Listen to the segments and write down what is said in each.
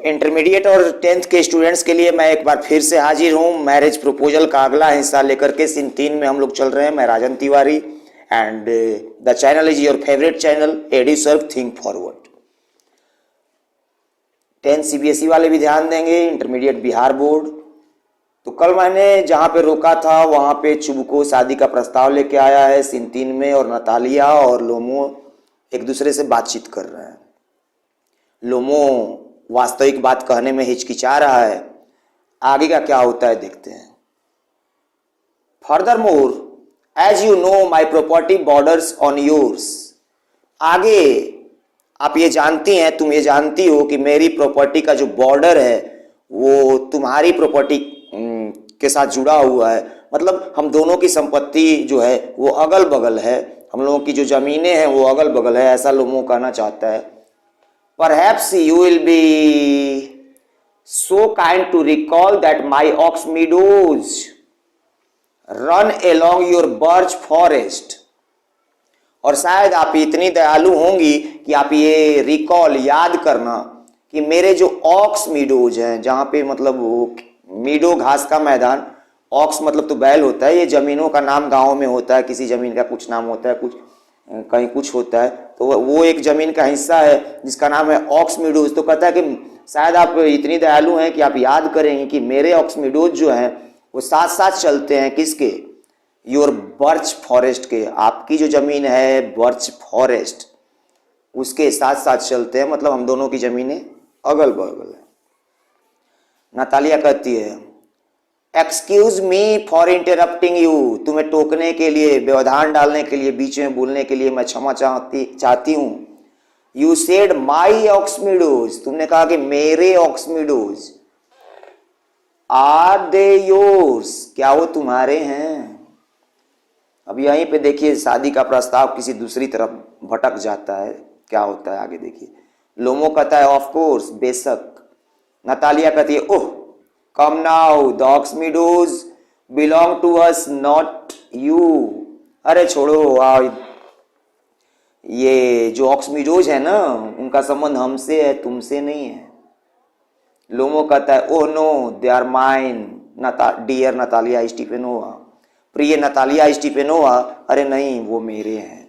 Intermediate और 10th के students के लिए मैं एक बार फिर से हाजिर हूँ मैरिज प्रपोजल का अगला हिस्सा लेकर के। सीन 3 में हम लोग चल रहे हैं। मैं Rajan Tiwari and the channel is your favourite channel एडी serve think forward. 10th CBSE वाले भी ध्यान देंगे, इंटरमीडिएट बिहार बोर्ड। तो कल मैंने जहाँ पे रोका था वहाँ पे चुबको शादी का प्रस्ताव लेके आया है सीन 3 में, और नतालिया और लोमो एक दूसरे से बातचीत कर रहे हैं। लोमो वास्तविक बात कहने में हिचकिचा रहा है। आगे का क्या होता है देखते हैं। Furthermore as you know my property borders on yours. आगे आप ये जानती हैं, तुम ये जानती हो कि मेरी प्रॉपर्टी का जो बॉर्डर है वो तुम्हारी प्रॉपर्टी के साथ जुड़ा हुआ है। मतलब हम दोनों की संपत्ति जो है वो अगल बगल है, हम लोगों की जो जमीनें हैं वो अगल बगल है, ऐसा लोमो कहना चाहता है। Perhaps you will be so kind to recall that my ox meadows run along your birch forest। और शायद आप इतनी दयालु होंगी कि आप ये रिकॉल याद करना कि मेरे जो ऑक्स मीडोज हैं, जहाँ पे मतलब वो मीडो घास का मैदान, ऑक्स मतलब तो बैल होता है, ये जमीनों का नाम गाँव में होता है, किसी जमीन का कुछ नाम होता है, कुछ कहीं कुछ होता है, तो वो एक जमीन का हिस्सा है जिसका नाम है ऑक्स मीडोज। तो कहता है कि शायद आप इतनी दयालु हैं कि आप याद करेंगे कि मेरे ऑक्स मीडोज जो हैं वो साथ साथ चलते हैं किसके, योर बर्च फॉरेस्ट के। आपकी जो जमीन है बर्च फॉरेस्ट उसके साथ साथ चलते हैं, मतलब हम दोनों की जमीनें अगल बगल है। नतालिया कहती है excuse me for interrupting you. तुम्हें टोकने के लिए, व्यवधान डालने के लिए, बीच में बोलने के लिए मैं क्षमा चाहती हूँ। You said my ox meadows. तुमने कहा कि मेरे ऑक्समीडोज। Are they yours. क्या वो तुम्हारे हैं? अब यहीं पे देखिए शादी का प्रस्ताव किसी दूसरी तरफ भटक जाता है। क्या होता है आगे देखिए। लोमो कहता है ऑफ कोर्स, बेशक। नतालिया कहती है ओह come now, the ox meadows belong to us, not you। अरे छोड़ो, ये जो ऑक्स मीडोज है ना उनका संबंध हमसे है, तुमसे नहीं है। लोमो कहता है oh no they are mine dear Natalia Stepanovna. प्रिय नतालिया स्टीफेनोवा, अरे नहीं वो मेरे हैं।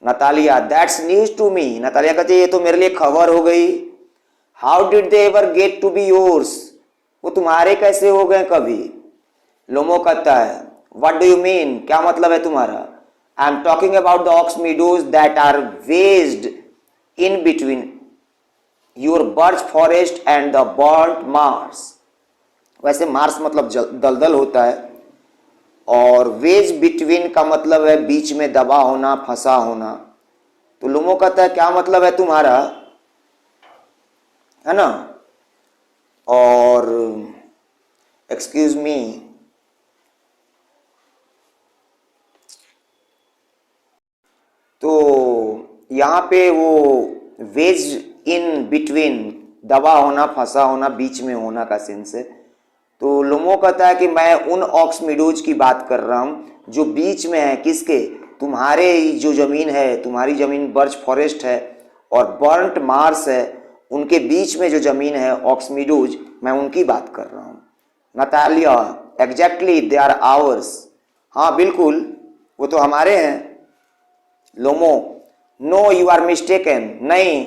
Natalia that's news to me. Natalia कहती है ये तो मेरे लिए खबर हो गई। How did they ever get to be yours. वो तुम्हारे कैसे हो गए कभी? लोमो कहता है व्हाट डू यू मीन, क्या मतलब है तुम्हारा? I am talking about the ox meadows that are wedged in between your birch forest and the burnt marsh. वैसे मार्स मतलब दलदल होता है, और वेज बिटवीन का मतलब है बीच में दबा होना, फंसा होना। तो लोमो कहता है क्या मतलब है तुम्हारा, है ना? और एक्सक्यूज मी, तो यहाँ पे वो वेज इन बिटवीन, दबा होना, फंसा होना, बीच में होना का सेंस है। तो लोमो कहता है कि मैं उन ऑक्स मीडोज की बात कर रहा हूँ जो बीच में है। किसके? तुम्हारे जो जमीन है, तुम्हारी जमीन बर्च फॉरेस्ट है और बर्न्ट मार्स है, उनके बीच में जो जमीन है ऑक्स मीडोज, मैं उनकी बात कर रहा हूँ। Natalia exactly they are ours. हाँ बिल्कुल वो तो हमारे हैं। Lomov no you are mistaken. नहीं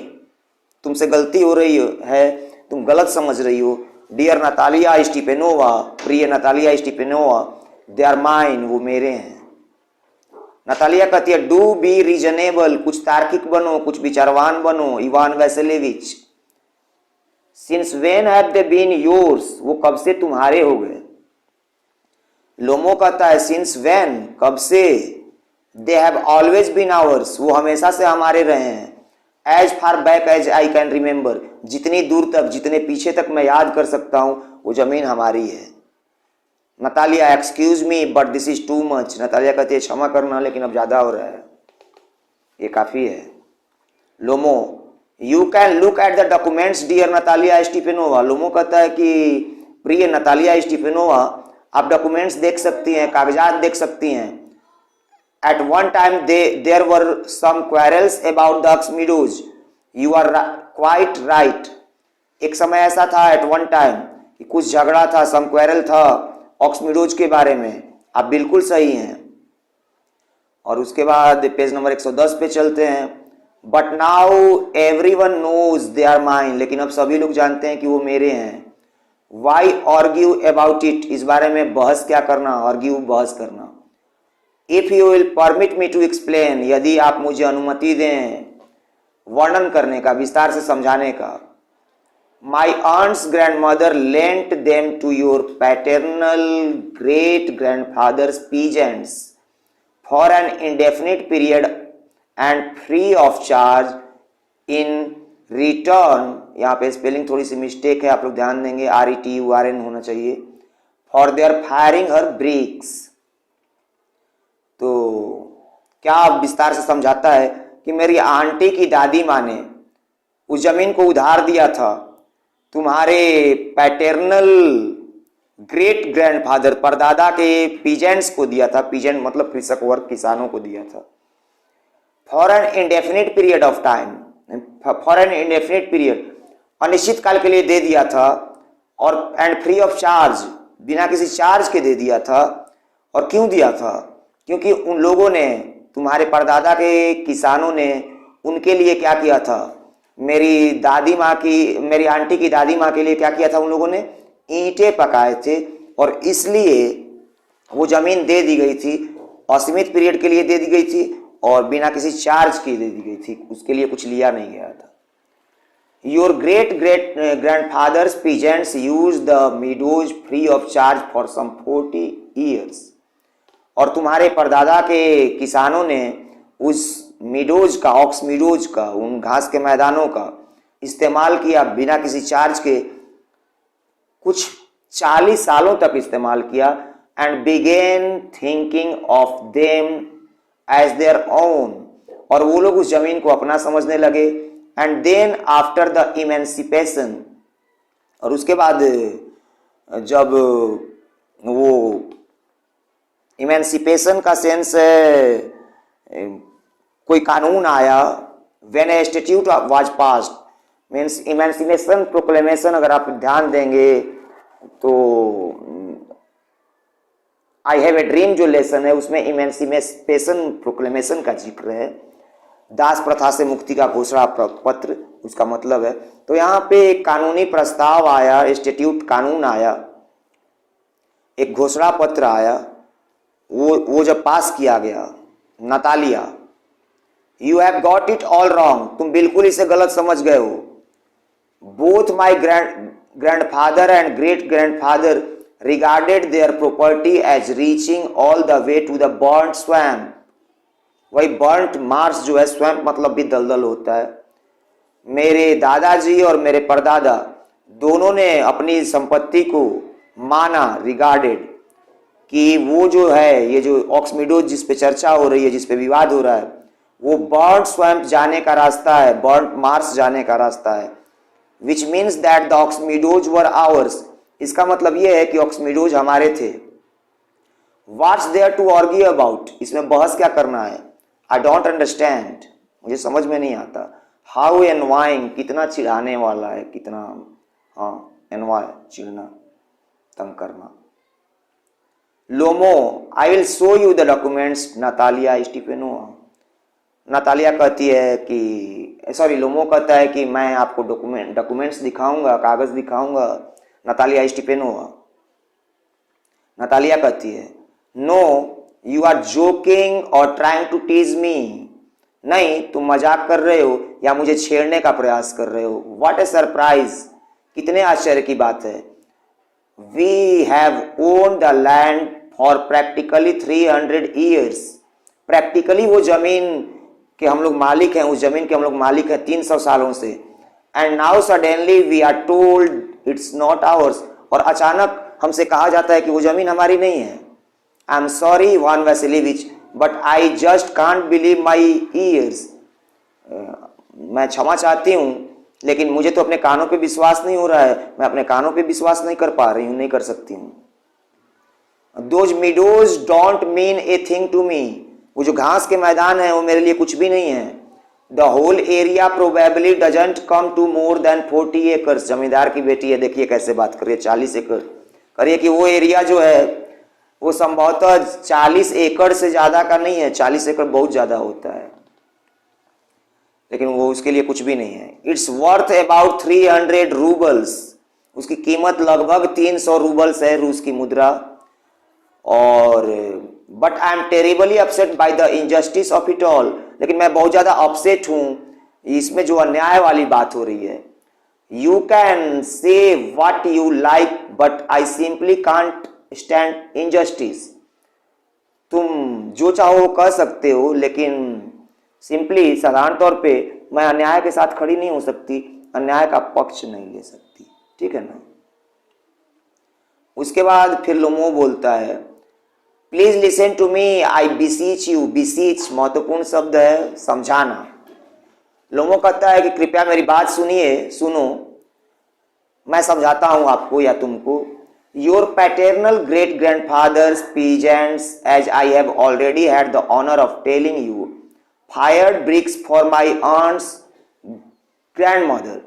तुमसे गलती हो रही है, तुम गलत समझ रही हो। डियर नतालिया स्टीफेनोवा, प्रिय नतालिया स्टीफेनोवा, दे आर माइन, वो मेरे हैं। नतालिया कहती है डू बी रीजनेबल, कुछ तार्किक बनो, कुछ विचारवान बनो। Ivan Vassilevitch since when have they been yours. वो कब से तुम्हारे हो गए? लोमो कहता है सिंस वेन, कब से? They have always been ours, वो हमेशा से हमारे रहे हैं। As far back as I can remember, जितनी दूर तक, जितने पीछे तक मैं याद कर सकता हूं वो जमीन हमारी है। Natalia excuse me but this is too much. Natalia कहती है क्षमा करना लेकिन अब ज्यादा हो रहा है, ये काफी है। Lomov you can look at the documents dear Natalia Stepanovna. Lomov कहता है कि प्रिय नतालिया स्टीफेनोवा, आप डॉक्यूमेंट्स देख सकती हैं, कागजात देख सकती हैं। At one time there were some quarrels about the ox meadows. You are quite right. एक समय ऐसा था एट वन टाइम कि कुछ झगड़ा था, सम क्वेरल था ऑक्समीडोज के बारे में। आप बिल्कुल सही हैं। और उसके बाद पेज नंबर 110 पे चलते हैं। But now everyone knows they are mine, लेकिन अब सभी लोग जानते हैं कि वो मेरे हैं। वाई आर्ग्यू अबाउट इट, इस बारे में बहस क्या करना, आर्ग्यू बहस करना। If you will permit me to explain, यदि आप मुझे अनुमति दें वर्णन करने का, विस्तार से समझाने का। माई aunt's grandmother lent them to your paternal great grandfather's peasants for an indefinite period and free of charge in return, यहाँ पे स्पेलिंग थोड़ी सी मिस्टेक है, आप लोग ध्यान देंगे, RETURN होना चाहिए, for their firing her bricks। तो क्या विस्तार से समझाता है कि मेरी आंटी की दादी माँ ने उस जमीन को उधार दिया था तुम्हारे पैटर्नल ग्रेट ग्रैंडफादर, परदादा के पीजेंट्स को दिया था। पीजेंट मतलब कृषक वर्ग, किसानों को दिया था। For an indefinite period of time, for an indefinite period, अनिश्चित काल के लिए दे दिया था। और एंड फ्री ऑफ चार्ज, बिना किसी चार्ज के दे दिया था। और क्यों दिया था? क्योंकि उन लोगों ने, तुम्हारे परदादा के किसानों ने उनके लिए क्या किया था, मेरी दादी माँ की, मेरी आंटी की दादी माँ के लिए क्या किया था, उन लोगों ने ईंटें पकाए थे। और इसलिए वो जमीन दे दी गई थी, असीमित पीरियड के लिए दे दी गई थी और बिना किसी चार्ज के दे दी गई थी, उसके लिए कुछ लिया नहीं गया था। Your great great grandfathers peasants used the meadows free of charge for some 40 years, और तुम्हारे परदादा के किसानों ने उस मीडोज का, ऑक्स मीडोज का, उन घास के मैदानों का इस्तेमाल किया बिना किसी चार्ज के, कुछ 40 सालों तक इस्तेमाल किया। And began thinking of them as their own, और वो लोग उस जमीन को अपना समझने लगे। And then after the emancipation, और उसके बाद जब वो इमेंसिपेशन का सेंस है, कोई कानून आया, when A statute was passed, means emancipation proclamation, अगर आप ध्यान देंगे तो आई हैव ए ड्रीम जो लेसन है उसमें इमेंसिपेशन प्रोक्लेमेशन का जिक्र है, दास प्रथा से मुक्ति का घोषणा पत्र उसका मतलब है। तो यहाँ पे एक कानूनी प्रस्ताव आया, स्टैट्यूट कानून आया, एक घोषणा पत्र आया, वो जब पास किया गया, Natalia, you have got it all wrong, तुम बिल्कुल इसे गलत समझ गए हो। Both my grandfather and great grandfather regarded their property as reaching all the way to the burnt swamp. वही बर्न्ट मार्श जो है, स्वैम्प मतलब भी दलदल होता है। मेरे दादाजी और मेरे परदादा दोनों ने अपनी संपत्ति को माना, रिगार्डेड, कि वो जो है, ये जो ऑक्समीडोज जिस पे चर्चा हो रही है, जिस पे विवाद हो रहा है, वो बर्न्ट स्वैम्प जाने का रास्ता है, बर्न्ट मार्श जाने का रास्ता है। Which means that the ox meadows were ours, इसका मतलब ये है कि ऑक्समीडोज हमारे थे। What's there to argue about, इसमें बहस क्या करना है? आई डोंट अंडरस्टैंड, मुझे समझ में नहीं आता। हाउ एनवाइंग, कितना चिढ़ाने वाला है, कितना, हाँ एनवाय, चिढ़ना, तंग करना। Lomov, I will show you the documents, Natalia Stepanovna. Natalia कहती है कि, सॉरी, लोमो कहता है कि मैं आपको डॉक्यूमेंट्स दिखाऊंगा, कागज दिखाऊंगा। नतालिया स्टीफेनोवा, नतालिया कहती है, नो यू आर जोकिंग और ट्राइंग टू टीज मी, नहीं तुम मजाक कर रहे हो या मुझे छेड़ने का प्रयास कर रहे हो। व्हाट ए सरप्राइज, कितने आश्चर्य की बात है। We have owned the land for practically 300 years, practically वो जमीन के हम लोग मालिक हैं, उस जमीन के हम लोग मालिक हैं 300 सालों से। And now suddenly we are told it's not ours, और अचानक हमसे कहा जाता है कि वो जमीन हमारी नहीं है। I am sorry Ivan Vassilevitch, but I just can't believe my ears, मैं क्षमा चाहती हूँ लेकिन मुझे तो अपने कानों पे विश्वास नहीं हो रहा है, मैं अपने कानों पे विश्वास नहीं कर पा रही हूँ, नहीं कर सकती हूँ। Those meadows don't mean a thing to me, वो जो घास के मैदान है वो मेरे लिए कुछ भी नहीं है। The whole area probably doesn't come to more than 40 acres. Zamindar की बेटी है, देखिए कैसे बात कर रही है, 40 एकड़ करिए कि वो एरिया जो है वो संभवतः 40 एकड़ से ज़्यादा का नहीं है। 40 एकड़ बहुत ज़्यादा होता है, लेकिन वो उसके लिए कुछ भी नहीं है। It's worth about 300 roubles. उसकी कीमत लगभग 300 रूबल्स है, रूस की मुद्रा। और but I am terribly upset by the injustice of it all. लेकिन मैं बहुत ज़्यादा अपसेट हूँ, इसमें जो अन्याय वाली बात हो रही है। You can say what you like but I simply can't stand injustice. तुम जो चाहो वो कह सकते हो, लेकिन सिंपली साधारण तौर पे मैं अन्याय के साथ खड़ी नहीं हो सकती, अन्याय का पक्ष नहीं ले सकती, ठीक है ना। उसके बाद फिर लोमो बोलता है, please listen to me I beseech you. Beseech महत्वपूर्ण शब्द है, समझाना। लोमो कहता है कि कृपया मेरी बात सुनिए, सुनो, मैं समझाता हूं आपको या तुमको। Your paternal great grandfathers peasants, as I have already had the honour of telling you, fired bricks for my aunt's grandmother.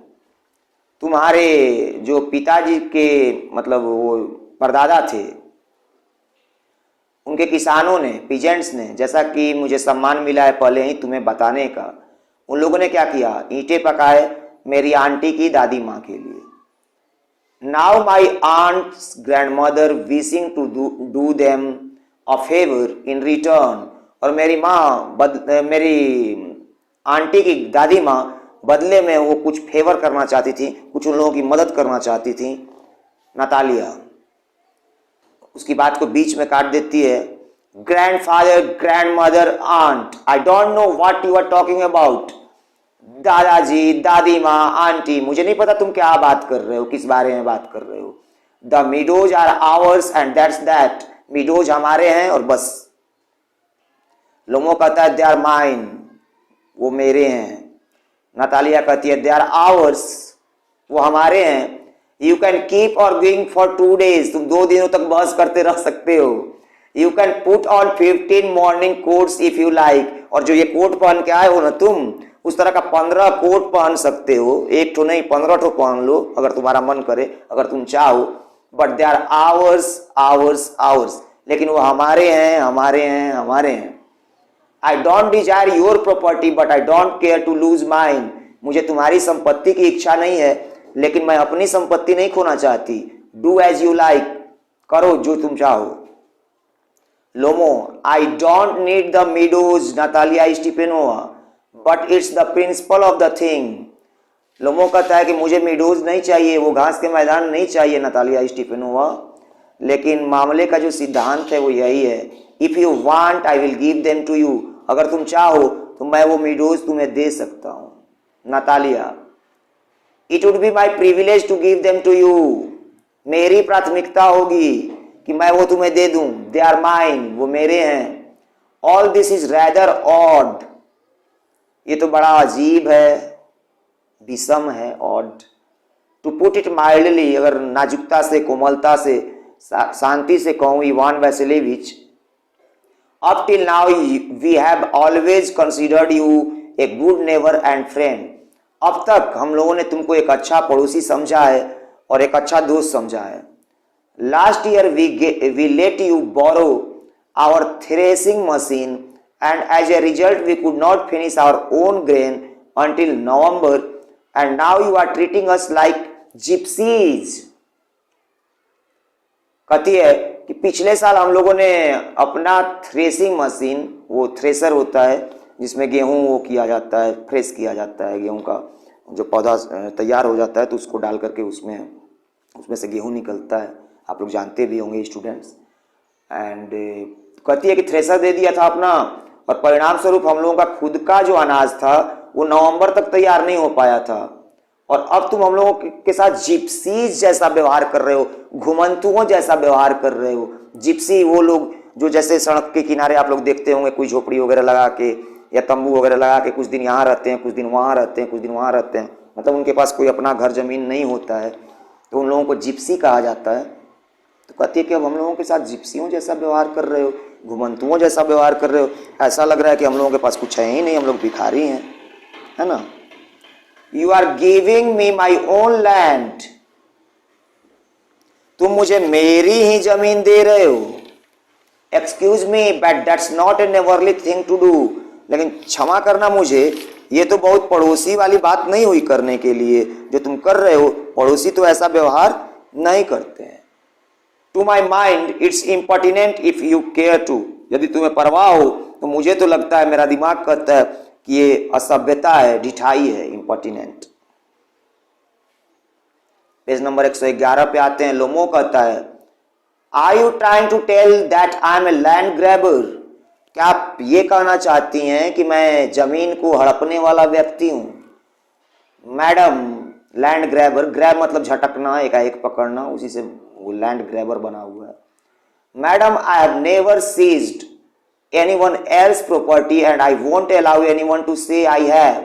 तुम्हारे जो पिताजी के मतलब वो परदादा थे, उनके किसानों ने, पीजेंट्स ने, जैसा कि मुझे सम्मान मिला है पहले ही तुम्हें बताने का, उन लोगों ने क्या किया, ईंटें पकाए मेरी आंटी की दादी माँ के लिए। Now my aunt's grandmother wishing to do them a favour in return. और मेरी माँ मेरी आंटी की दादी माँ बदले में वो कुछ फेवर करना चाहती थी, कुछ उन लोगों की मदद करना चाहती थी। नतालिया उसकी बात को बीच में काट देती है। Grandfather, grandmother, aunt, I don't know what you are talking about. दादाजी, दादी माँ, आंटी, मुझे नहीं पता तुम क्या बात कर रहे हो, किस बारे में बात कर रहे हो। The meadows are ours and that's that. Meadows हमारे हैं और बस। लोमो कहता है दे आर माइन, वो मेरे हैं। नतालिया कहती है दे आर आवर्स, वो हमारे हैं। यू कैन कीप और गोइंग फॉर 2 days, तुम 2 दिनों तक बहस करते रह सकते हो। You can put on 15 morning quotes if you like, और जो ये कोट पहन के आए हो ना तुम, उस तरह का 15 कोट पहन सकते हो, एक ठो नहीं 15 ठो पहन लो अगर तुम्हारा मन करे, अगर तुम चाहो। But they are ours, ours, ours, लेकिन वो हमारे हैं, हमारे हैं, हमारे हैं। I don't desire your property but I don't care to lose mine. मुझे तुम्हारी संपत्ति की इच्छा नहीं है, लेकिन मैं अपनी संपत्ति नहीं खोना चाहती। डू एज यू लाइक, करो जो तुम चाहो। Lomov, I don't need the meadows Natalia Stepanovna, but it's the principle of the thing. Lomov कहता है कि मुझे मीडोज नहीं चाहिए, वो घास के मैदान नहीं चाहिए नातालिया स्टीपेनोवा, लेकिन मामले का जो सिद्धांत है वो यही है। If you want I will give them to you, अगर तुम चाहो तो मैं वो मीडोज तुम्हें दे सकता हूं। Natalia, it would be my privilege to give them to you, मेरी प्राथमिकता होगी कि मैं वो तुम्हें दे दूं। दे आर माइन, वो मेरे हैं। All this is rather odd, ये तो बड़ा अजीब है, विषम है, odd. To put it mildly, अगर नाजुकता से, कोमलता से, शांति से कहूं, Ivan Vassilevitch, up till now we have always considered you a good neighbour and friend. अब तक हम लोगों ने तुमको एक अच्छा पड़ोसी समझा है और एक अच्छा दोस्त समझा है। Last year we let you borrow our threshing machine and as a result we could not finish our own grain until November and now you are treating us like gypsies। कहती है कि पिछले साल हम लोगों ने अपना थ्रेसिंग मशीन, वो थ्रेसर होता है जिसमें गेहूं वो किया जाता है, फ्रेश किया जाता है, गेहूं का जो पौधा तैयार हो जाता है तो उसको डाल करके उसमें से गेहूं निकलता है, आप लोग जानते भी होंगे स्टूडेंट्स। एंड कहती है कि थ्रेसर दे दिया था अपना, और परिणाम स्वरूप हम लोगों का खुद का जो अनाज था वो नवंबर तक तैयार नहीं हो पाया था, और अब तुम हम लोगों के साथ जिप्सीज जैसा व्यवहार कर रहे हो, घुमंतुओं जैसा व्यवहार कर रहे हो। जिप्सी वो लोग जो जैसे सड़क के किनारे आप लोग देखते होंगे, कोई झोपड़ी वगैरह लगा के या तंबू वगैरह लगा के कुछ दिन यहाँ रहते हैं, कुछ दिन वहाँ रहते हैं, कुछ दिन वहाँ रहते हैं, मतलब उनके पास कोई अपना घर जमीन नहीं होता है, तो उन लोगों को जिप्सी कहा जाता है। तो कहती है कि अब हम लोगों के साथ जिप्सियों जैसा व्यवहार कर रहे हो, घुमंतुओं जैसा व्यवहार कर रहे हो, ऐसा लग रहा है कि हम लोगों के पास कुछ है ही नहीं, हम लोग भिखारी हैं। है ना। You are giving me my own land, तुम मुझे मेरी ही जमीन दे रहे हो। Excuse me but that's not a neighbourly thing to do, लेकिन क्षमा करना मुझे, ये तो बहुत पड़ोसी वाली बात नहीं हुई करने के लिए जो तुम कर रहे हो। पड़ोसी तो ऐसा व्यवहार नहीं करते हैं। To my mind it's impertinent if you care to, यदि तुम्हें परवाह हो तो मुझे तो लगता है, मेरा दिमाग कहता है कि ये असभ्यता है, ढिठाई है, इम्पर्टिनेंट। पेज नंबर 111 पे आते हैं। लोमो कहता है, are you trying to tell that I am a land grabber, क्या आप ये कहना चाहती हैं कि मैं जमीन को हड़पने वाला व्यक्ति हूं? मैडम, लैंड ग्रैबर, ग्रैब मतलब झटकना, एकाएक पकड़ना, उसी से वो लैंड ग्रैबर बना हुआ है। Madam, I have never seized anyone else property and I won't allow anyone to say I have.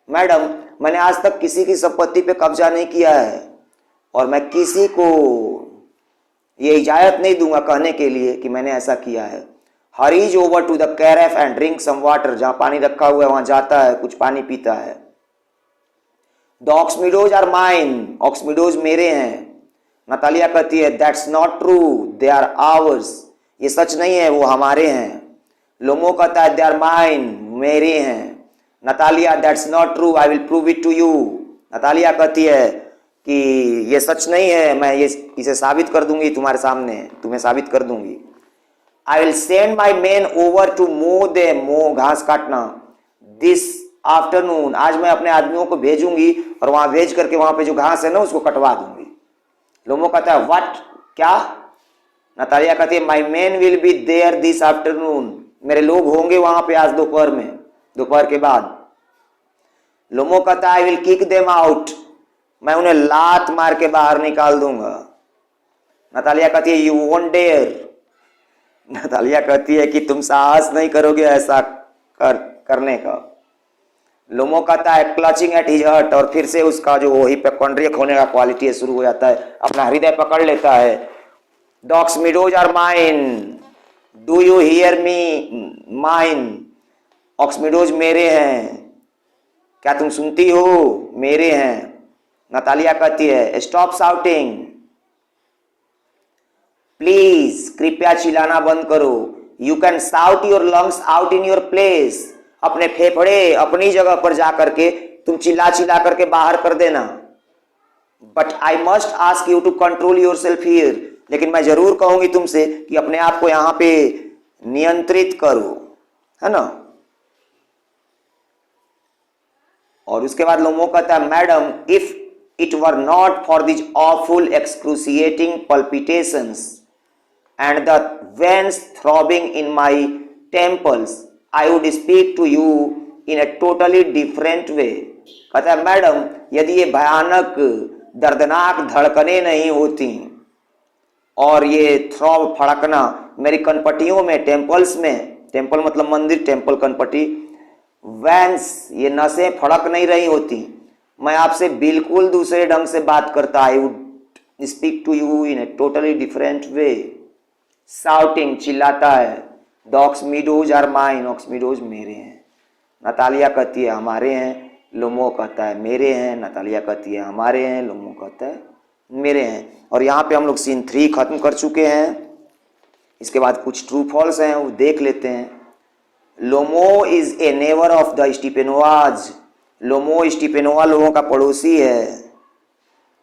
Madam, मैंने आज तक किसी की संपत्ति पे कब्जा नहीं किया है और मैं किसी को ये इजाजत नहीं दूंगा कहने के लिए कि मैंने ऐसा किया है। Hurries over to the carafe and drink some water, जहां पानी रखा हुआ है वहां जाता है, कुछ पानी पीता है। द ऑक्समिडोज आर माइन, ऑक्समिडोज मेरे हैं। नतालिया कहती है, that's not true, they are ours, ये सच नहीं है, वो हमारे हैं। लोमो कहता है, दे आर माइन, मेरे हैं। Natalia, that's not true, I will prove it to you. Natalia कहती है कि ये सच नहीं है, मैं ये इसे साबित कर दूंगी तुम्हारे सामने, तुम्हें साबित कर दूंगी। I will send my man over to mow them, मो घास काटना, दिस आफ्टरनून, आज मैं अपने आदमियों को भेजूंगी और वहां भेज करके वहां पे जो घास है ना उसको कटवा दूंगी। लोमो कहता है, व्हाट, क्या? नतालिया कहती है, my man will be there this afternoon, मेरे लोग होंगे वहां पे आज दोपहर में, दोपहर के बाद। लोमो कहता है, I will kick them out, मैं उन्हें लात मार के बाहर निकाल दूंगा। नतालिया कहती है, यू वोंट डेयर, नतालिया कहती है कि तुम साहस नहीं करोगे ऐसा करने का। लोमो कहता है, क्लचिंग एट हिज हर्ट, और फिर से उसका जो हिपोकॉन्ड्रियक होने का क्वालिटी है शुरू हो जाता है, अपना हृदय पकड़ लेता है। The ऑक्समिडोज are mine, do you hear me, mine, ऑक्समिडोज मेरे हैं, क्या तुम सुनती हो, मेरे हैं। नतालिया कहती है, स्टॉप शाउटिंग, प्लीज, कृपया चिल्लाना बंद करो। You can shout your lungs out in your place, अपने फेफड़े अपनी जगह पर जाकर के तुम चिल्ला चिल्ला करके बाहर कर देना। But I must ask you to control yourself here, लेकिन मैं जरूर कहूंगी तुमसे कि अपने आप को यहां पे नियंत्रित करो, है ना। और उसके बाद लोमो कहता है, madam, if it were not for these awful excruciating palpitations and the veins throbbing in my temples, I would speak to you in a totally different way. कहता है, मैडम, यदि ये भयानक दर्दनाक धड़कनें नहीं होती और ये थ्रॉब फड़कना मेरी कनपटियों में, टेम्पल्स में, टेम्पल मतलब मंदिर, टेम्पल कनपटी, वेंस ये नसें फड़क नहीं रही होती, मैं आपसे बिल्कुल दूसरे ढंग से बात करता। I would speak to you in a totally different way. Shouting, चिल्लाता है। द ऑक्समिडोज आर माइन, ऑक्समिडोज मेरे हैं। नतालिया कहती है, हमारे हैं। लोमो कहता है, मेरे हैं। नतालिया कहती है, हमारे हैं। लोमो कहता है, मेरे हैं। और यहाँ पे हम लोग सीन 3 खत्म कर चुके हैं। इसके बाद कुछ ट्रू फॉल्स हैं, वो देख लेते हैं। Lomov is a neighbour of the Stepanovs, Lomov Stepanov लोगों का पड़ोसी है।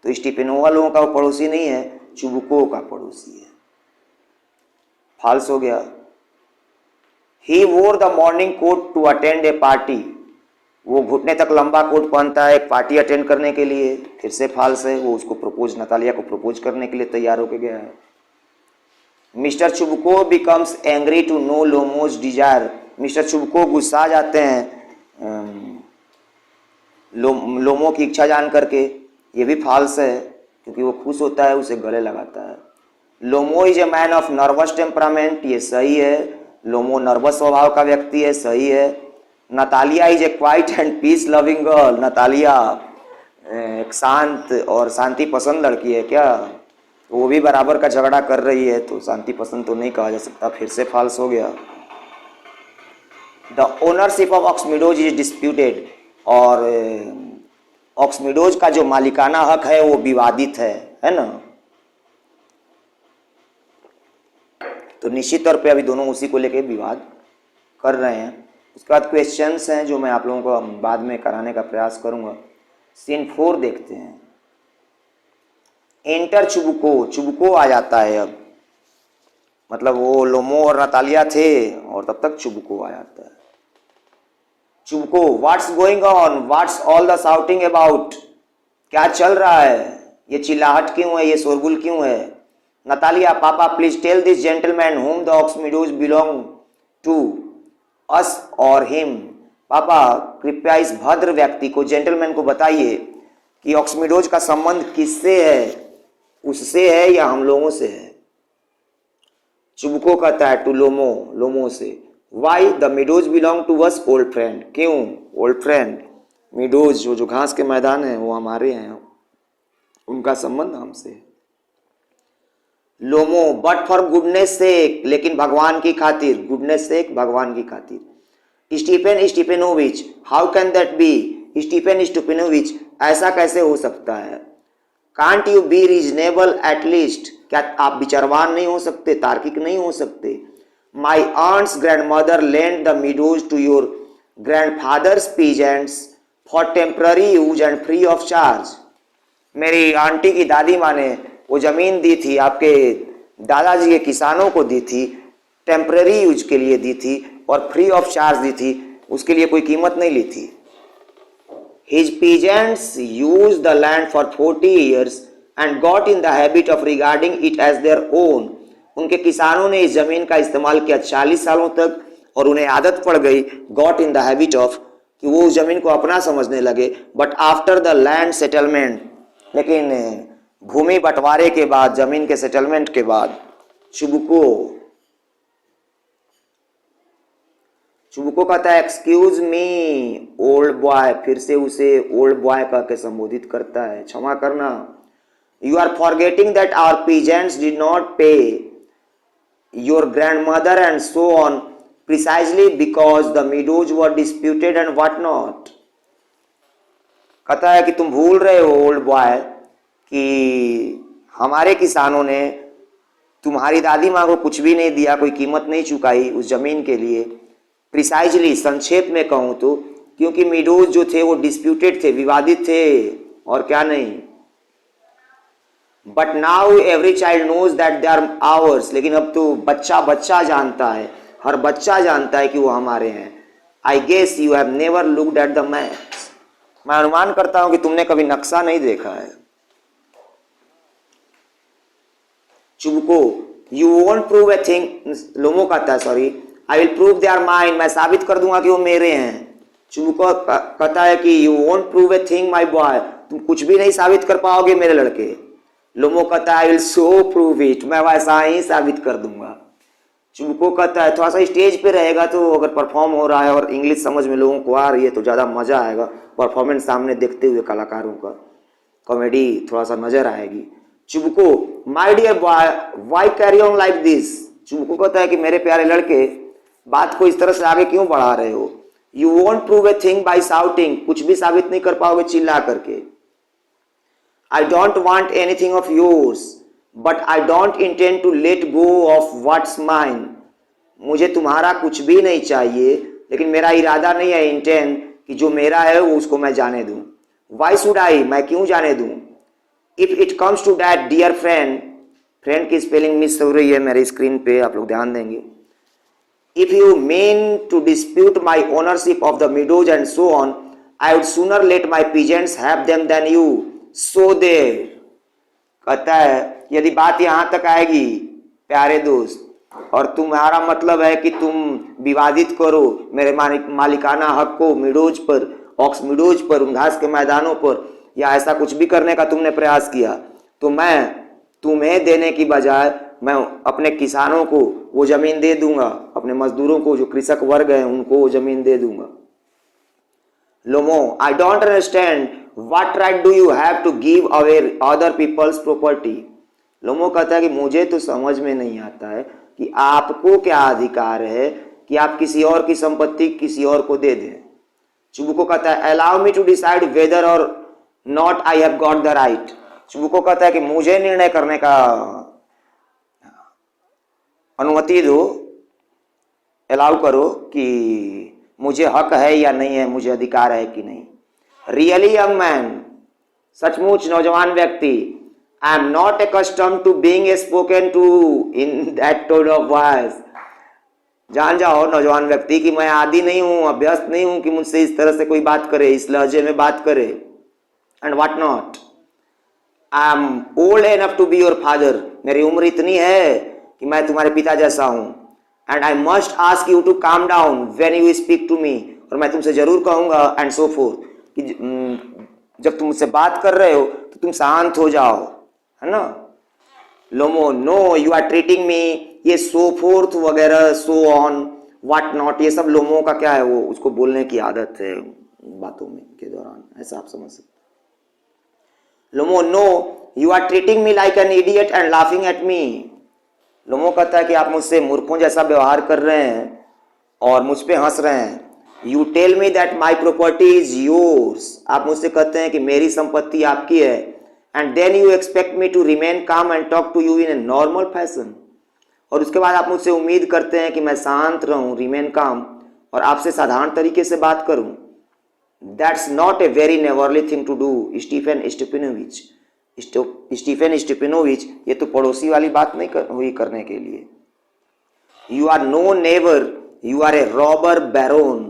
तो स्टीफेनोआ लोगों का पड़ोसी नहीं है, चुबुको का पड़ोसी है। फॉल्स हो गया। He wore the morning coat to attend a party, वो घुटने तक लंबा कोट पहनता है एक पार्टी अटेंड करने के लिए। फिर से फॉल्स है, वो उसको प्रपोज, नतालिया को प्रपोज करने के लिए तैयार होकर गया है। Mister Chubukov becomes angry to know Lomov's desire, mister Chubukov गुस्सा जाते हैं लोमो की इच्छा जान करके। ये भी फॉल्स है क्योंकि वो खुश होता है, उसे गले लगाता है। Lomov is a man of nervous temperament, ये सही है। लोमो नर्वस स्वभाव का व्यक्ति है, सही है। Natalia is a quiet and peace loving girl, Natalia एक शांत और शांति पसंद लड़की है क्या? वो भी बराबर का झगड़ा कर रही है, तो शांति पसंद तो नहीं कहा जा सकता। फिर से फॉल्स हो गया। The ownership of Oxmeadows is disputed, और ऑक्समिडोज का जो मालिकाना हक है वो विवादित है ना। तो निश्चित तौर पे अभी दोनों उसी को लेके विवाद कर रहे हैं। उसके बाद क्वेश्चंस हैं जो मैं आप लोगों को बाद में कराने का प्रयास करूंगा। सीन 4 देखते हैं। एंटर चुबुको, चुबुको आ जाता है अब, मतलब वो लोमो और नतालिया थे और तब तक चुबुको आ जाता है। चुबुको, what's going on, what's all the shouting about, क्या चल रहा है, ये चिल्लाहट क्यों है, ये शोरगुल क्यों है। Natalia, papa please tell this gentleman whom the Oxmidos belong to us or him, पापा कृपया इस भद्र व्यक्ति को, जेंटलमैन को बताइए कि ऑक्समिडोज का संबंध किससे है, उससे है या हम लोगों से है। चुबको कहता है टू लोमो, लोमो से, why the meadows belong to us old friend, क्यों ओल्ड फ्रेंड, मिडोज जो घास के मैदान है वो हमारे हैं, उनका संबंध हमसे है। Lomov, but for goodness sake, लेकिन भगवान की खातिर, गुडनेस सेक भगवान की खातिर। Stepan Stepanovich, how can that be, Stepan Stepanovich ऐसा कैसे हो सकता है। Can't you be reasonable at least, क्या आप विचारवान नहीं हो सकते, तार्किक नहीं हो सकते। My aunt's grandmother lend the meadows to your grandfather's peasants for temporary use and free of charge, मेरी आंटी की दादी माँ ने वो जमीन दी थी, आपके दादाजी के किसानों को दी थी, टेम्पररी यूज के लिए दी थी और फ्री ऑफ चार्ज दी थी, उसके लिए कोई कीमत नहीं ली थी। His peasants used the land for 40 years and got in the habit of regarding it as their own. उनके किसानों ने इस जमीन का इस्तेमाल किया 40 सालों तक और उन्हें आदत पड़ गई, got in the habit of, कि वो उस जमीन को अपना समझने लगे। But after the land settlement, लेकिन भूमि बंटवारे के बाद, जमीन के सेटलमेंट के बाद, चुबको कहता है एक्सक्यूज मी ओल्ड बॉय, फिर से उसे ओल्ड बॉय कह के संबोधित करता है, क्षमा करना। You are forgetting that our peasants did not pay your grandmother and so on precisely because the meadows were disputed and what not. कहता है कि तुम भूल रहे हो ओल्ड बॉय कि हमारे किसानों ने तुम्हारी दादी माँ को कुछ भी नहीं दिया, कोई कीमत नहीं चुकाई उस जमीन के लिए। प्रिसाइजली, संक्षेप में कहूं तो, क्योंकि मीडोज जो थे वो डिस्प्यूटेड थे, विवादित थे, और क्या नहीं। But now every child knows that they are ours, लेकिन अब तो बच्चा बच्चा जानता है, हर बच्चा जानता है कि वो हमारे हैं। I guess you have never looked at the maps, मैं अनुमान करता हूं कि तुमने कभी नक्शा नहीं देखा है। Chubukov, you won't prove a thing, Lomov कहता है sorry, I will prove they are mine, मैं साबित कर दूंगा कि वो मेरे हैं। चुबको कहता है कि you won't prove a thing my boy, तुम कुछ भी नहीं साबित कर पाओगे मेरे लड़के। लोमो कहता है I will so prove it, मैं वैसा ही साबित कर दूंगा। चुबको कहता है थोड़ा सा स्टेज पे रहेगा तो अगर परफॉर्म हो रहा है और इंग्लिश समझ में लोगों को आ रही है तो ज़्यादा मजा आएगा, परफॉर्मेंस सामने देखते हुए कलाकारों का कॉमेडी थोड़ा सा नजर आएगी। Chubukov, my dear boy why carry on like this, Chubukov कहता है कि मेरे प्यारे लड़के बात को इस तरह से आगे क्यों बढ़ा रहे हो। You won't prove a thing by shouting, कुछ भी साबित नहीं कर पाओगे चिल्ला करके। I don't want anything of yours but I don't intend to let go of what's mine, मुझे तुम्हारा कुछ भी नहीं चाहिए लेकिन मेरा इरादा नहीं है, इंटेंड, कि जो मेरा है वो उसको मैं जाने दूं। वाई शुड आई, मैं क्यों जाने दूं। If it comes to that dear friend, friend की स्पेलिंग मिस हो रही है मेरे स्क्रीन पे, आप लोग ध्यान देंगे। If you mean to dispute my ownership of the meadows and so on, I would sooner let my peasants have them than you. So there. कहता है यदि बात यहाँ तक आएगी प्यारे दोस्त और तुम्हारा मतलब है कि तुम विवादित करो मेरे मालिकाना हक को मिडोज पर, ऑक्स मिडोज पर, उन घास के मैदानों पर, या ऐसा कुछ भी करने का तुमने प्रयास किया, तो मैं तुम्हें देने की बजाय मैं अपने किसानों को वो जमीन दे दूंगा, अपने मजदूरों को जो कृषक वर्ग हैं उनको वो जमीन दे दूंगा। Lomov, I don't understand what right do you have to give away other people's property. Lomov कहता है कि मुझे तो समझ में नहीं आता है कि आपको क्या अधिकार है कि आप किसी और की संपत्ति किसी और को दे दें। चुबुको कहता है allow me to decide whether or not I have got the right. Chubukov कहता है कि मुझे निर्णय करने का अनुमति दो, अलाउ करो कि मुझे हक है या नहीं है, मुझे अधिकार है कि नहीं। रियली यंग मैन, सचमुच नौजवान व्यक्ति, I am not accustomed to being spoken to in that tone of voice. जान जाओ नौजवान व्यक्ति कि मैं आदी नहीं हूं, अभ्यस्त नहीं हूं कि मुझसे इस तरह से कोई बात करे, इस लहजे में बात करे। And what not, I am old enough to be your father, मेरी उम्र इतनी है कि मैं तुम्हारे पिता जैसा हूं। And I must ask you to calm down when you speak to me, और मैं तुमसे जरूर कहूंगा एंड सो फोर्थ कि जब तुम मुझसे बात कर रहे हो तो तुम शांत हो जाओ, है ना। Lomov, no you are treating me, ये सो फोर्थ वगैरह, सो ऑन, व्हाट नॉट, ये सब लोमो का क्या है, वो उसको बोलने की आदत है बातों में के दौरान, ऐसा आप समझ सकते। Lomov, no you are treating me like an idiot and laughing at me. Lomov कहता है कि आप मुझसे मूर्खों जैसा व्यवहार कर रहे हैं और मुझ पे हंस रहे हैं। You tell me that my property is yours, आप मुझसे कहते हैं कि मेरी संपत्ति आपकी है। And then you expect me to remain calm and talk to you in a normal fashion, और उसके बाद आप मुझसे उम्मीद करते हैं कि मैं शांत रहूं, रिमेन काम, और आपसे साधारण तरीके से बात करूं। That's not a very neighbourly thing to do Stepan Stepanovich. Stepan Stepanovich, ये तो पड़ोसी वाली बात नहीं हुई करने के लिए। You are no neighbour, you are a robber baron.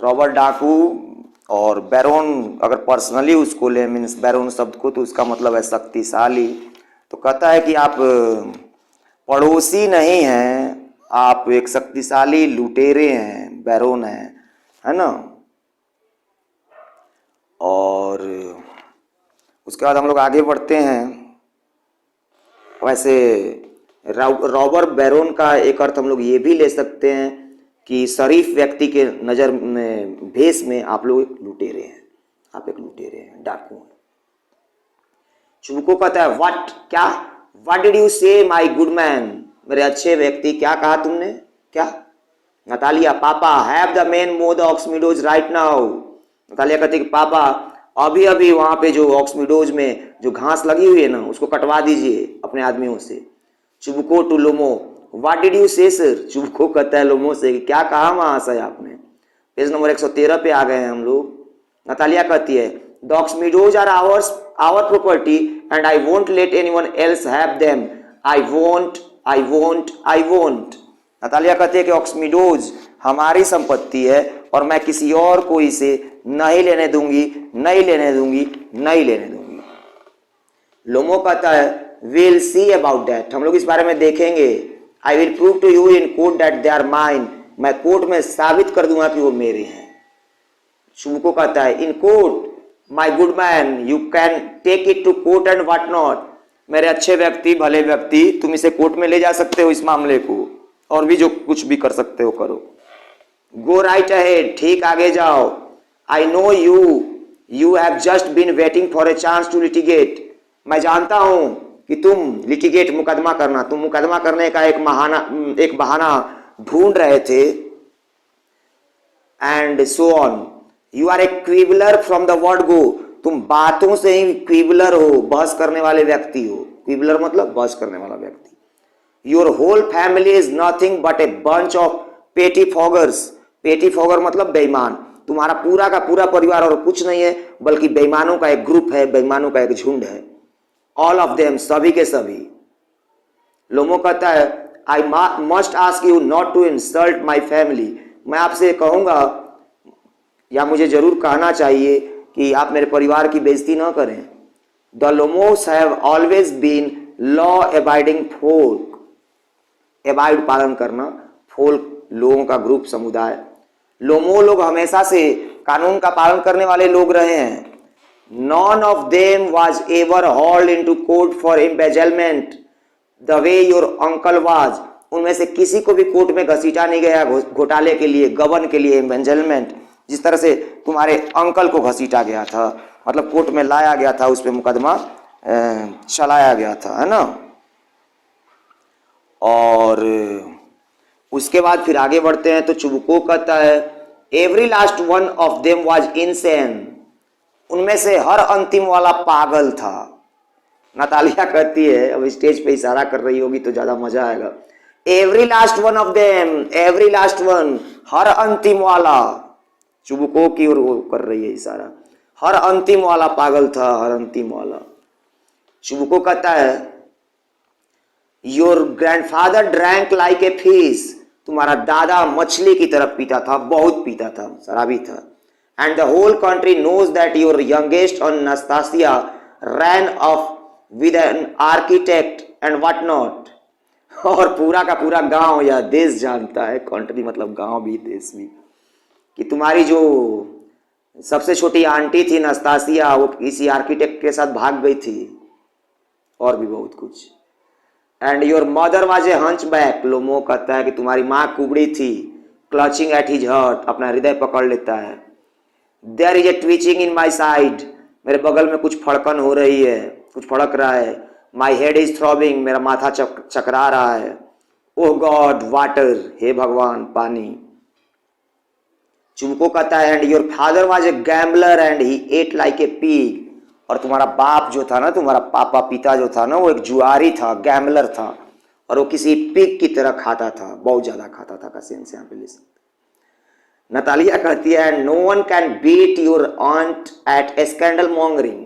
Robber डाकू, और बैरोन अगर पर्सनली उसको ले, मीन्स बैरोन शब्द को, तो उसका मतलब है शक्तिशाली। तो कहता है कि आप पड़ोसी नहीं हैं, आप एक शक्तिशाली लुटेरे हैं, बैरोन है ना। और उसके बाद हम लोग आगे बढ़ते हैं। वैसे रॉबर बैरोन का एक अर्थ हम लोग ये भी ले सकते हैं कि शरीफ व्यक्ति के नज़र में, भेष में आप लोग एक लुटेरे हैं, आप एक लुटेरे हैं, डाकू हैं। चुबुको कहता है व्हाट, क्या, व्हाट डिड यू से माई गुड मैन, मेरे अच्छे व्यक्ति, क्या कहा तुमने, क्या। नतालिया, पापा हैव द मैन मो the ox meadows right now. Natalia कहती कि पापा अभी अभी वहां पे जो ऑक्स मीडोज में जो घास लगी हुई है ना, उसको कटवा दीजिए अपने आदमियों से। Chubukov to Lomov, what did you say sir. Chubukov कहता है लोमो से कि क्या कहा महाशय आपने। पेज नंबर 113 पे आ गए हैं हम लोग। नतालिया कहती है the ox meadows are our property and I won't let anyone else have them, I won't, I won't, I won't. Natalia कहती है कि ऑक्स मीडोज हमारी संपत्ति है और मैं किसी और को इसे नहीं लेने दूंगी, नहीं लेने दूंगी, नहीं लेने दूंगी। लोमो कहता है विल सी अबाउट दैट, हम लोग इस बारे में देखेंगे। I will prove to you in court that they are mine, मैं कोर्ट में साबित कर दूंगा कि वो मेरे हैं। चुबुको कहता है in court my good man you can take it to court and what not, मेरे अच्छे व्यक्ति, भले व्यक्ति, तुम इसे कोर्ट में ले जा सकते हो इस मामले को, और भी जो कुछ भी कर सकते हो करो। गो राइट अहेड, ठीक आगे जाओ। I know you have just been waiting for a chance to litigate, मैं जानता हूं कि तुम लिटिगेट, मुकदमा करना, तुम मुकदमा करने का एक बहाना ढूंढ रहे थे। And so on, you are a quibbler from the word go, तुम बातों से ही क्विबलर हो, बहस करने वाले व्यक्ति हो। क्विबलर मतलब बहस करने वाला व्यक्ति। Your whole family is nothing but a bunch of pettifoggers, pettifogger मतलब बेईमान, तुम्हारा पूरा का पूरा परिवार और कुछ नहीं है बल्कि बेईमानों का एक ग्रुप है, बेईमानों का एक झुंड है। ऑल ऑफ देम, सभी के सभी। लोमो कहता है I must ask you not to insult my family, मैं आपसे कहूंगा या मुझे जरूर कहना चाहिए कि आप मेरे परिवार की बेइज्जती न करें। The Lomovs have always been law abiding folk, abide पालन करना, फोल्क लोगों का ग्रुप, समुदाय। लोमो लोग हमेशा से कानून का पालन करने वाले लोग रहे हैं। None of them was ever hold into court for embezzlement the way your uncle was, उनमें से किसी को भी कोर्ट में घसीटा नहीं गया घोटाले के लिए, गबन के लिए, एम्बेजलमेंट, जिस तरह से तुम्हारे अंकल को घसीटा गया था, मतलब कोर्ट में लाया गया था, उस पर मुकदमा चलाया गया था, है ना। और उसके बाद फिर आगे बढ़ते हैं तो चुबुको कहता है every last one of them was insane, उनमें से हर अंतिम वाला पागल था। नतालिया कहती है, अब स्टेज पे इशारा कर रही होगी तो ज्यादा मजा आएगा। Every last one of them, every last one, हर अंतिम वाला, चुबुको की ओर वो कर रही है इशारा, हर अंतिम वाला पागल था, हर अंतिम वाला। चुबुको कहता है your grandfather drank like a fish, तुम्हारा दादा मछली की तरफ पीता था, बहुत पीता था, शराबी था। And the whole country knows that your youngest Anastasia ran off with an architect and what not, और पूरा का पूरा गांव या देश जानता है, कंट्री मतलब गांव भी देश भी, कि तुम्हारी जो सबसे छोटी आंटी थी नस्तासिया, वो किसी आर्किटेक्ट के साथ भाग गई थी, और भी बहुत कुछ। And your mother was a hunchback, Lomov कहता है कि तुम्हारी माँ कुबड़ी थी, क्लचिंग एट हिज हार्ट, अपना हृदय पकड़ लेता है। There is a twitching in my side, मेरे बगल में कुछ फड़कन हो रही है, कुछ फड़क रहा है। माई हेड इज थ्रॉबिंग, मेरा माथा चकरा रहा है। ओह गॉड वाटर, हे भगवान पानी। चुबको कहता है and your father was a gambler and he ate like a pig, और तुम्हारा बाप जो था ना, तुम्हारा पापा पिता जो था ना, वो एक जुआरी था, गैम्बलर था, और वो किसी पिग की तरह खाता था, बहुत ज्यादा खाता था का सेंस यहाँ पे ले सकते। नतालिया कहती है no one can beat your aunt at scandal mongering,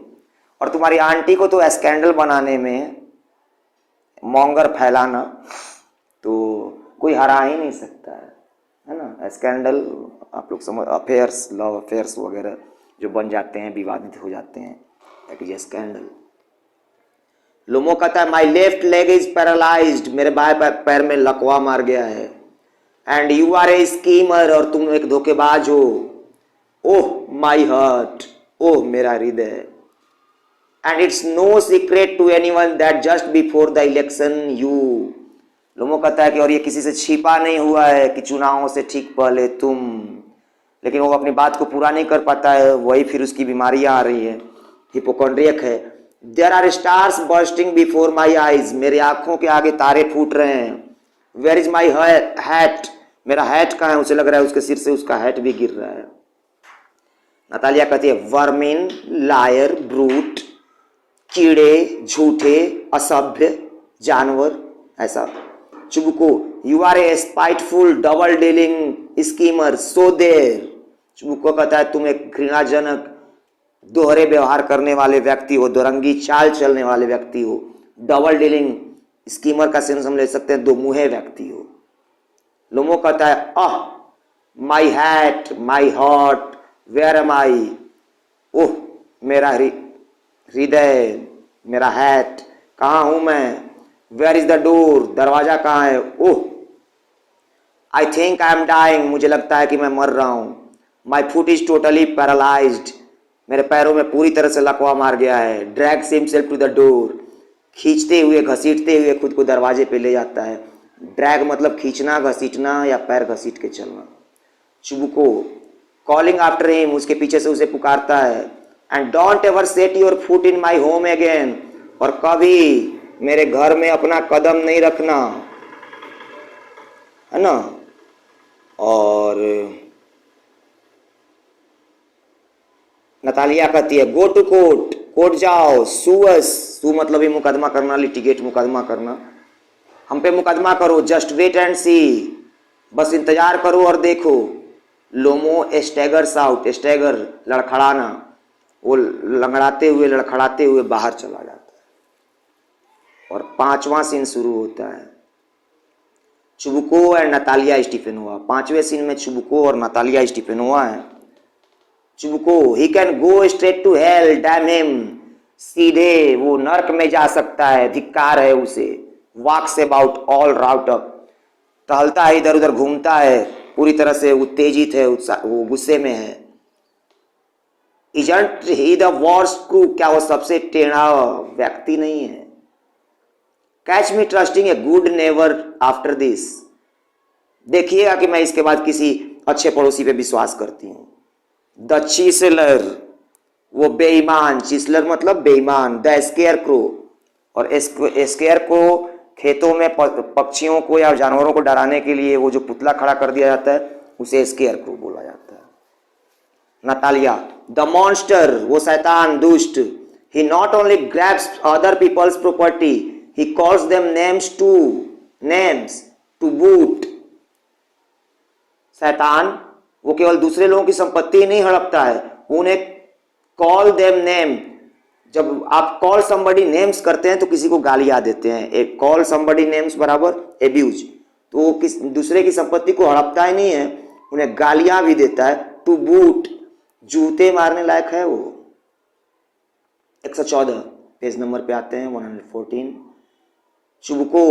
और तुम्हारी आंटी को तो स्कैंडल बनाने में, मॉन्गर फैलाना, तो कोई हरा ही नहीं सकता है ना। स्कैंडल आप लोग समझ, अफेयर्स, लव अफेयर्स वगैरह जो बन जाते हैं, विवादित हो जाते हैं, दैट इज स्कैंडल। लोमो कहता है my left leg is paralysed, मेरे बाएं पैर में लकवा मार गया है। And you are a schemer, और तुम एक धोखेबाज हो। ओह माई हार्ट, ओह मेरा हृदय। And it's no secret to anyone that just before the election you, Lomov कहता है कि और ये किसी से छिपा नहीं हुआ है कि चुनावों से ठीक पहले तुम, लेकिन वो अपनी बात को पूरा नहीं कर पाता है, वही फिर उसकी बीमारियां आ रही है, हिपोकॉन्ड्रियक है। There are stars bursting before my eyes, मेरे आंखों के आगे तारे फूट रहे हैं। वेयर इज माई हैट, मेरा हैट कहाँ है, उसे लग रहा है उसके सिर से उसका हैट भी गिर रहा है। नतालिया कहती है वर्मिन, लायर, ब्रूट, कीड़े, झूठे, असभ्य, जानवर, ऐसा। Chubukov you are a spiteful double dealing schemer, so there, Chubukov कहता है तुम एक घृणाजनक दोहरे व्यवहार करने वाले व्यक्ति हो, दोरंगी चाल चलने वाले व्यक्ति हो। डबल डीलिंग स्कीमर का सेंस हम ले सकते हैं दो मुहे व्यक्ति हो। लोमो कहता है ah my hat, my heart, where am I, ओह मेरा हृदय, मेरा हैट, कहाँ हूं मैं। वेयर इज द डोर, दरवाजा कहाँ है। Oh I think I am dying, मुझे लगता है कि मैं मर रहा हूं। My foot is totally paralysed, मेरे पैरों में पूरी तरह से लकवा मार गया है। Drag himself to the door, खींचते हुए घसीटते हुए खुद को दरवाजे पे ले जाता है। ड्रैग मतलब खींचना, घसीटना या पैर घसीट के चलना। चुबको कॉलिंग आफ्टर हिम, उसके पीछे से उसे पुकारता है। And don't ever set your foot in my home again, और कभी मेरे घर में अपना कदम नहीं रखना, है ना। और नतालिया कहती है गो टू कोर्ट, कोर्ट जाओ। सुअस, सू मतलब ही मुकदमा करना, लिटिगेट मुकदमा करना, हम पे मुकदमा करो। जस्ट वेट एंड सी, बस इंतजार करो और देखो। लोमो स्टैगर्स आउट, स्टैगर लड़खड़ाना, वो लंगड़ाते हुए लड़खड़ाते हुए बाहर चला जाता है। और 5वां सीन शुरू होता है, चुबको एंड नतालिया स्टीफेनोवा। 5वें सीन में चुबको और नतालिया स्टीफेनोवा है। Chubukov he can go straight to hell, damn him, सीधे वो नर्क में जा सकता है, धिक्कार है उसे। वॉक्स अबाउट ऑल राउट अप, टहलता है, इधर उधर घूमता है, पूरी तरह से उत्तेजित है, वो गुस्से में है। Isn't he the worst crew, क्या वो सबसे टेढ़ा व्यक्ति नहीं है। Catch me trusting a good never after this, देखिएगा कि मैं इसके बाद किसी अच्छे पड़ोसी पे विश्वास करती हूँ। द चिसलर, वो बेईमान, चिसलर मतलब बेईमान। द स्केयर क्रो, और स्केयर को खेतों में पक्षियों को या जानवरों को डराने के लिए वो जो पुतला खड़ा कर दिया जाता है उसे स्केयर क्रो बोला जाता है। नतालिया, द मॉन्स्टर, वो शैतान दुष्ट, he not only grabs other people's property, he calls them names to boot. शैतान वो केवल दूसरे लोगों की संपत्ति नहीं हड़पता है, उन्हें कॉल देम नेम, जब आप कॉल समबडी नेम्स करते हैं तो किसी को गालियां देते हैं, एक कॉल समबडी नेम्स बराबर एब्यूज, तो वो किस दूसरे की संपत्ति को हड़पता ही नहीं है, उन्हें गालियां भी देता है। टू बूट, जूते मारने लायक है वो। 114 पेज नंबर पे आते हैं, 114। Chubukov,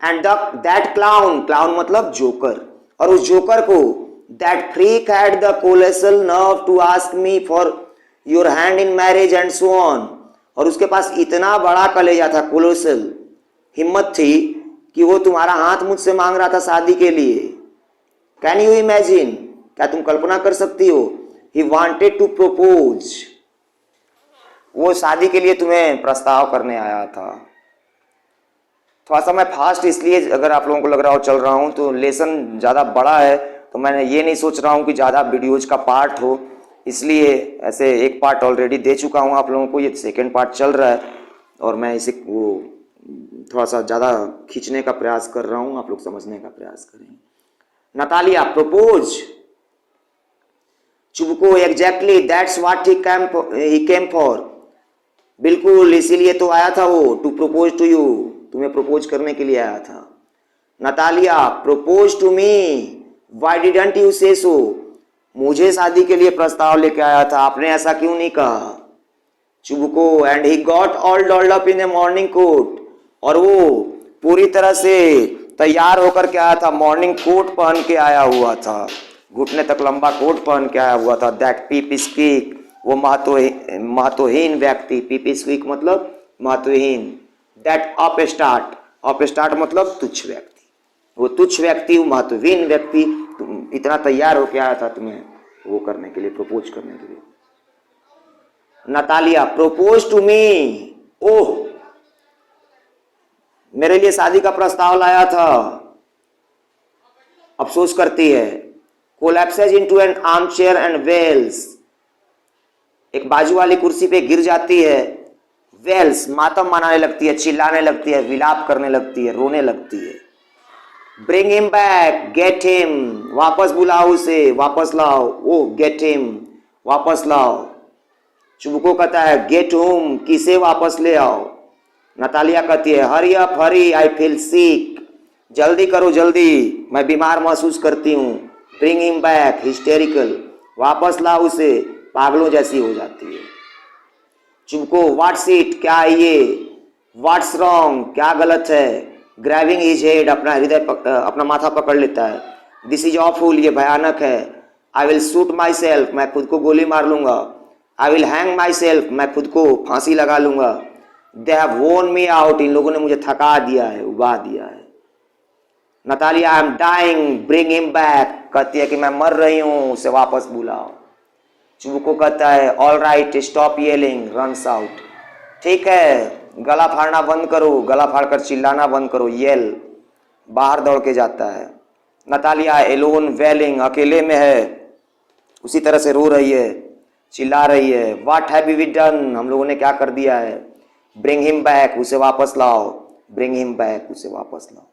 and that clown, clown मतलब जोकर, और उस जोकर को, that freak had the colossal nerve to ask me for your hand in marriage and so on, और उसके पास इतना बड़ा कलेजा था, कोलोसल हिम्मत थी कि वो तुम्हारा हाथ मुझसे मांग रहा था शादी के लिए। कैन यू इमेजिन, क्या तुम कल्पना कर सकती हो? ही वांटेड टू प्रपोज, वो शादी के लिए तुम्हें प्रस्ताव करने आया था। थोड़ा सा मैं फास्ट इसलिए, अगर आप लोगों को लग रहा हो चल रहा हूं तो लेसन ज़्यादा बड़ा है, तो मैंने ये नहीं सोच रहा हूं कि ज़्यादा वीडियोज का पार्ट हो, इसलिए ऐसे एक पार्ट ऑलरेडी दे चुका हूं आप लोगों को, ये सेकेंड पार्ट चल रहा है और मैं इसे वो थोड़ा सा ज़्यादा खींचने का प्रयास कर रहा हूं, आप लोग समझने का प्रयास करें। Natalia, propose, Chubukov, exactly that's what he came for, बिल्कुल इसीलिए तो आया था वो, टू प्रपोज टू यू, तुम्हें प्रपोज करने के लिए आया था। Natalia, propose to me, why didn't you say so, मुझे शादी के लिए प्रस्ताव लेके आया था, आपने ऐसा क्यों नहीं कहा। Chubukov, and he got all dolled up in a morning coat, और वो पूरी तरह से तैयार होकर के आया था, मॉर्निंग कोट पहन के आया हुआ था, घुटने तक लंबा कोट पहन के आया हुआ था। दैट पीप स्पीक, वो महत्वहीन व्यक्ति, पीप स्पीक मतलब महत्वहीन। दैट अपस्टार्ट मतलब तुच्छ व्यक्ति, वो तुच्छ व्यक्ति, वो महत्वहीन व्यक्ति इतना तैयार होके आया था तुम्हें वो करने के लिए, प्रपोज करने के लिए। नतालिया, प्रपोज टू मी, ओह मेरे लिए शादी का प्रस्ताव लाया था, अफसोस करती है। Collapses into an armchair and wails, एक बाजू वाली कुर्सी पे गिर जाती है, वेल्स मातम मनाने लगती है, चिल्लाने लगती है, विलाप करने लगती है, रोने लगती है। Bring him back, get him, वापस बुलाओ उसे, वापस लाओ, ओ गेट हिम, वापस लाओ। चुबको कहता है गेट होम, किसे वापस ले आओ। नतालिया कहती है hurry up Hari, I feel sick, जल्दी करो जल्दी, मैं बीमार महसूस करती हूँ। ब्रिंग हिम बैक, हिस्टेरिकल, वापस लाओ उसे, पागलों जैसी हो जाती है। चुबको, व्हाट्स इट, क्या है ये। व्हाट्स रॉन्ग, क्या गलत है। ग्रैबिंग हिज हेड, अपना हृदय अपना माथा पकड़ लेता है। दिस इज ऑफुल, ये भयानक है। I will shoot my self, मैं खुद को गोली मार लूंगा। I will hang my self, मैं खुद को फांसी लगा लूंगा। दे हैव वोन मी आउट, इन लोगों ने मुझे थका दिया है, उबा दिया है। Natalia, I am dying, bring him back, कहती है कि मैं मर रही हूं, उसे वापस बुलाओ। चुबको कहता है all right, stop yelling, runs out, ठीक है गला फाड़ना बंद करो, गला फाड़कर चिल्लाना बंद करो, येल, बाहर दौड़ के जाता है। नतालिया, एलोन वेलिंग, अकेले में है, उसी तरह से रो रही है, चिल्ला रही है। व्हाट हैव वी डन, हम लोगों ने क्या कर दिया है। ब्रिंग हिम बैक, उसे वापस लाओ, ब्रिंग हिम बैक, उसे वापस लाओ।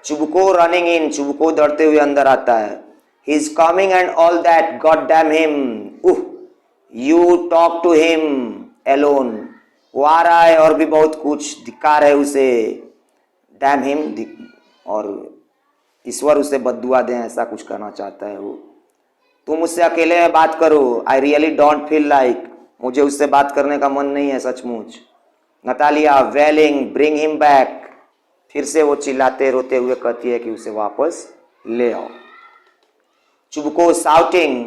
चुबको रनिंग इन, चुबको दौड़ते हुए अंदर आता है। He is coming and all that, God damn him, you talk to him alone, वो आ रहा है और भी बहुत कुछ, धिक्कार है उसे। डैम हिम, और ईश्वर उसे बद्दुआ दें, ऐसा कुछ कहना चाहता है वो। तुम मुझसे अकेले में बात करो, I really don't feel like, मुझे उससे बात करने का मन नहीं है सचमुच। नतालिया, वेलिंग, ब्रिंग हिम बैक, फिर से वो चिल्लाते रोते हुए कहती है कि उसे वापस ले आओ। Chubukov shouting,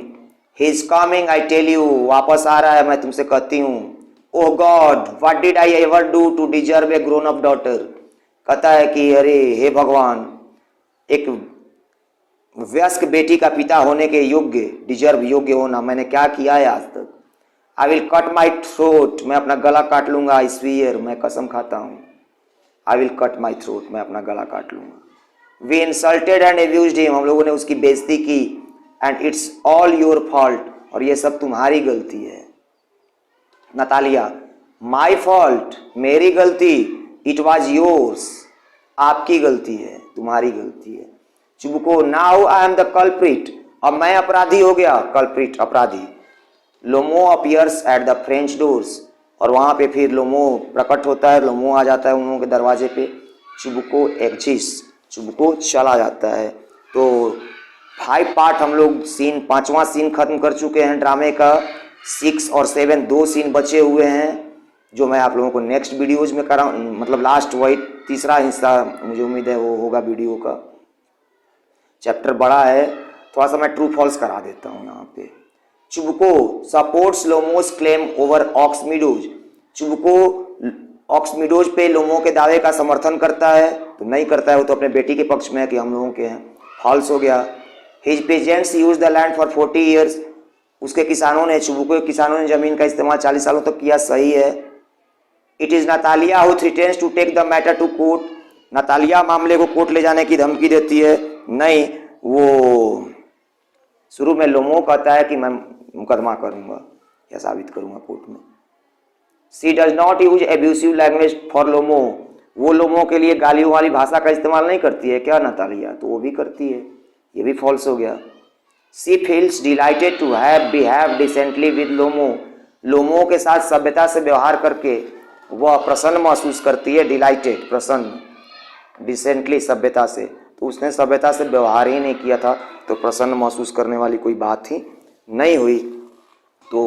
he is coming, I tell you, वापस आ रहा है, मैं तुमसे कहती हूँ। Oh God, what did I ever do to deserve a grown up daughter, कहता है कि अरे हे भगवान, एक वयस्क बेटी का पिता होने के योग्य, डिजर्व योग्य होना, मैंने क्या किया है आज तक। I will cut my throat, मैं अपना गला काट लूंगा। आई स्वीयर, मैं कसम खाता हूँ। I will cut my throat, मैं अपना गला काट लूंगा। वी इंसल्टेड एंड एब्यूज्ड हिम, हम लोगों ने उसकी बेइज्जती की। And it's all your fault, और ये सब तुम्हारी गलती है। नतालिया, माई फॉल्ट, मेरी गलती, इट वॉज योर्स, आपकी गलती है, तुम्हारी गलती है। Chubukov, now I am the culprit, अब मैं अपराधी हो गया, कल्प्रिट अपराधी। Lomov appears at the French doors, और वहां पे फिर लोमो प्रकट होता है, लोमो आ जाता है उन लोगों के दरवाजे पे। चुबको एक्जिस्ट, चुबको चला जाता है। तो 5 पार्ट हम लोग सीन, 5वां सीन खत्म कर चुके हैं ड्रामे का। 6 और 7 2 सीन बचे हुए हैं, जो मैं आप लोगों को नेक्स्ट वीडियोज में करा, मतलब लास्ट वही तीसरा हिस्सा मुझे उम्मीद है वो होगा वीडियो का। चैप्टर बड़ा है, थोड़ा सा मैं ट्रू फॉल्स करा देता हूँ यहाँ पे। Chubukov supports Lomov's claim over Oxmeadows, Chubukov Oxmeadows पे लोमो के दावे का समर्थन करता है, तो नहीं करता है, वो तो अपने बेटी के पक्ष में है कि हम लोगों के हैं, फॉल्स हो गया। His pageants use the land for 40 years, उसके किसानों ने, चुबको के किसानों ने जमीन का इस्तेमाल 40 सालों तक किया, सही है। It is Natalia who threatens to take the matter to court, Natalia मामले को कोर्ट ले जाने की धमकी देती है, नहीं, वो शुरू में लोमो कहता है कि मैं मुकदमा करूंगा या साबित करूंगा कोर्ट में। She does not use abusive language for Lomov, वो लोमो के लिए गालियों वाली भाषा का इस्तेमाल नहीं करती है क्या नतालिया, तो वो भी करती है, ये भी फॉल्स हो गया। She feels delighted to have behave decently with Lomov, Lomov के साथ सभ्यता से व्यवहार करके वह प्रसन्न महसूस करती है, डिलाइटेड प्रसन्न, डिसेंटली सभ्यता से, तो उसने सभ्यता से व्यवहार ही नहीं किया था, तो प्रसन्न महसूस करने वाली कोई बात ही नहीं हुई। तो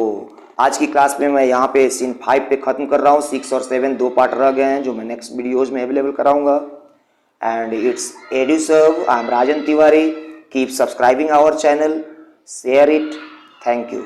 आज की क्लास में मैं यहाँ पे सीन 5 पे ख़त्म कर रहा हूँ। 6 और 7 2 पार्ट रह गए हैं, जो मैं नेक्स्ट वीडियोज़ में अवेलेबल कराऊंगा। And it's EduServe, I am Rajan Tiwari. Keep subscribing our channel, share it, thank you.